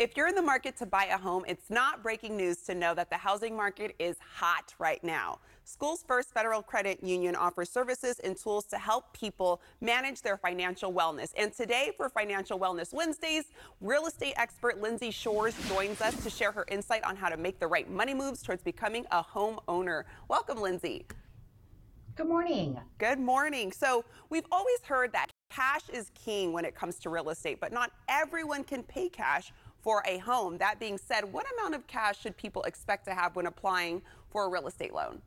If you're in the market to buy a home, it's not breaking news to know that the housing market is hot right now. Schools First Federal Credit Union offers services and tools to help people manage their financial wellness. And today, for Financial Wellness Wednesdays, real estate expert Lindsay Shores joins us to share her insight on how to make the right money moves towards becoming a homeowner. Welcome, Lindsay. Good morning. Good morning. So we've always heard that cash is king when it comes to real estate, but not everyone can pay cash for a home. That being said, what amount of cash should people expect to have when applying for a real estate loan?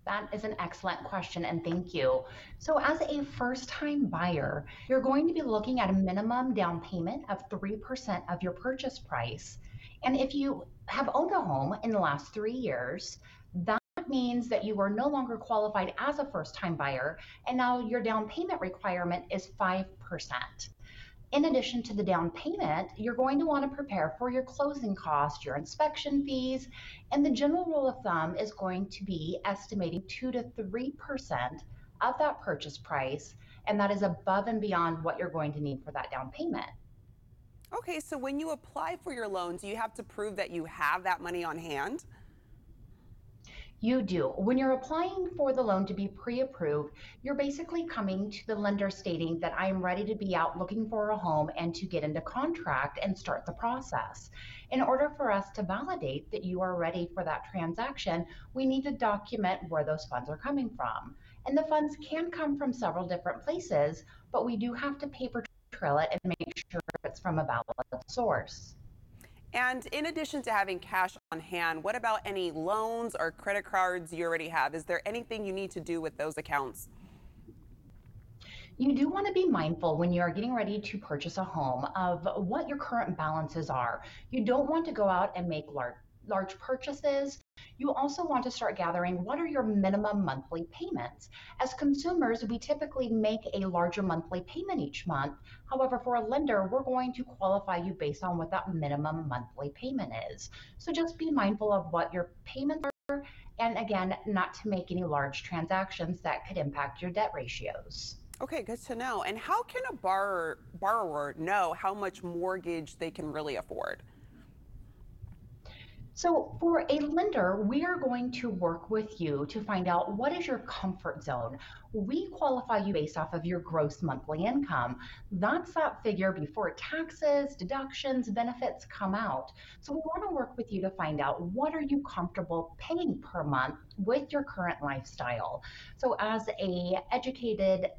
That is an excellent question, and thank you. So, as a first time buyer, you're going to be looking at a minimum down payment of 3% of your purchase price. And if you have owned a home in the last 3 years, that means that you are no longer qualified as a first time buyer, and now your down payment requirement is 5%. In addition to the down payment, you're going to want to prepare for your closing costs, your inspection fees, and the general rule of thumb is going to be estimating 2 to 3% of that purchase price, and that is above and beyond what you're going to need for that down payment. Okay, so when you apply for your loan, do you have to prove that you have that money on hand? You do. When you're applying for the loan to be pre-approved, you're basically coming to the lender stating that I am ready to be out looking for a home and to get into contract and start the process. In order for us to validate that you are ready for that transaction, we need to document where those funds are coming from. And the funds can come from several different places, but we do have to paper trail it and make sure it's from a valid source. And in addition to having cash on hand, what about any loans or credit cards you already have? Is there anything you need to do with those accounts? You do want to be mindful when you're getting ready to purchase a home of what your current balances are. You don't want to go out and make large purchases. You also want to start gathering what are your minimum monthly payments. As consumers, we typically make a larger monthly payment each month. However, for a lender, we're going to qualify you based on what that minimum monthly payment is. So just be mindful of what your payments are, and again, not to make any large transactions that could impact your debt ratios. Okay, good to know. And how can a borrower know how much mortgage they can really afford? So for a lender, we are going to work with you to find out what is your comfort zone. We qualify you based off of your gross monthly income. That's that figure before taxes, deductions, benefits come out. So we want to work with you to find out what are you comfortable paying per month with your current lifestyle. So as a educated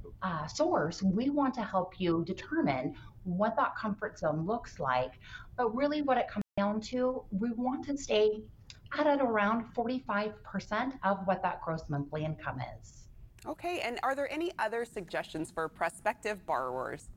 source, we want to help you determine what that comfort zone looks like. But really what it comes down to, we want to stay at around 45% of what that gross monthly income is. Okay, and are there any other suggestions for prospective borrowers?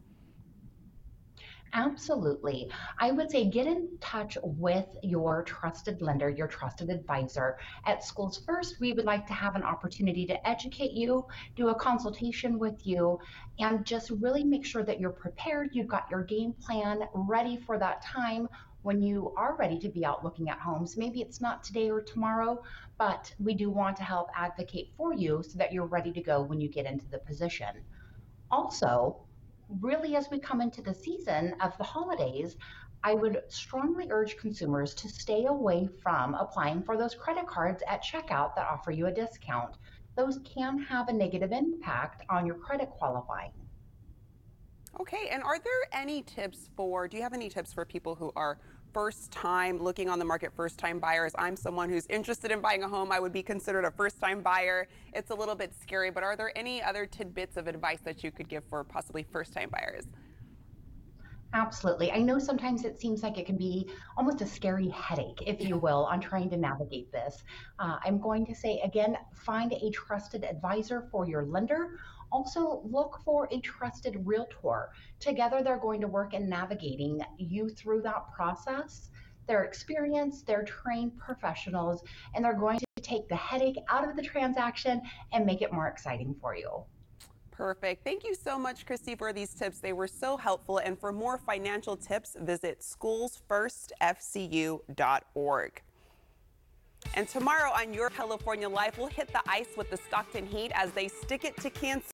Absolutely. I would say get in touch with your trusted lender, your trusted advisor. At Schools First, we would like to have an opportunity to educate you, do a consultation with you, and just really make sure that you're prepared. You've got your game plan ready for that time when you are ready to be out looking at homes. Maybe it's not today or tomorrow, but we do want to help advocate for you so that you're ready to go when you get into the position. Also, really, as we come into the season of the holidays, I would strongly urge consumers to stay away from applying for those credit cards at checkout that offer you a discount. Those can have a negative impact on your credit qualifying. Okay, and do you have any tips for people who are first time looking on the market, first time buyers? I'm someone who's interested in buying a home. I would be considered a first time buyer. It's a little bit scary, but are there any other tidbits of advice that you could give for possibly first time buyers? Absolutely. I know sometimes it seems like it can be almost a scary headache, if you will, on trying to navigate this. I'm going to say again, find a trusted advisor for your lender. Also, look for a trusted realtor. Together, they're going to work in navigating you through that process. They're experienced, they're trained professionals, and they're going to take the headache out of the transaction and make it more exciting for you. Perfect. Thank you so much, Christy, for these tips. They were so helpful. And for more financial tips, visit schoolsfirstfcu.org. And tomorrow on Your California Life, we'll hit the ice with the Stockton Heat as they stick it to Kansas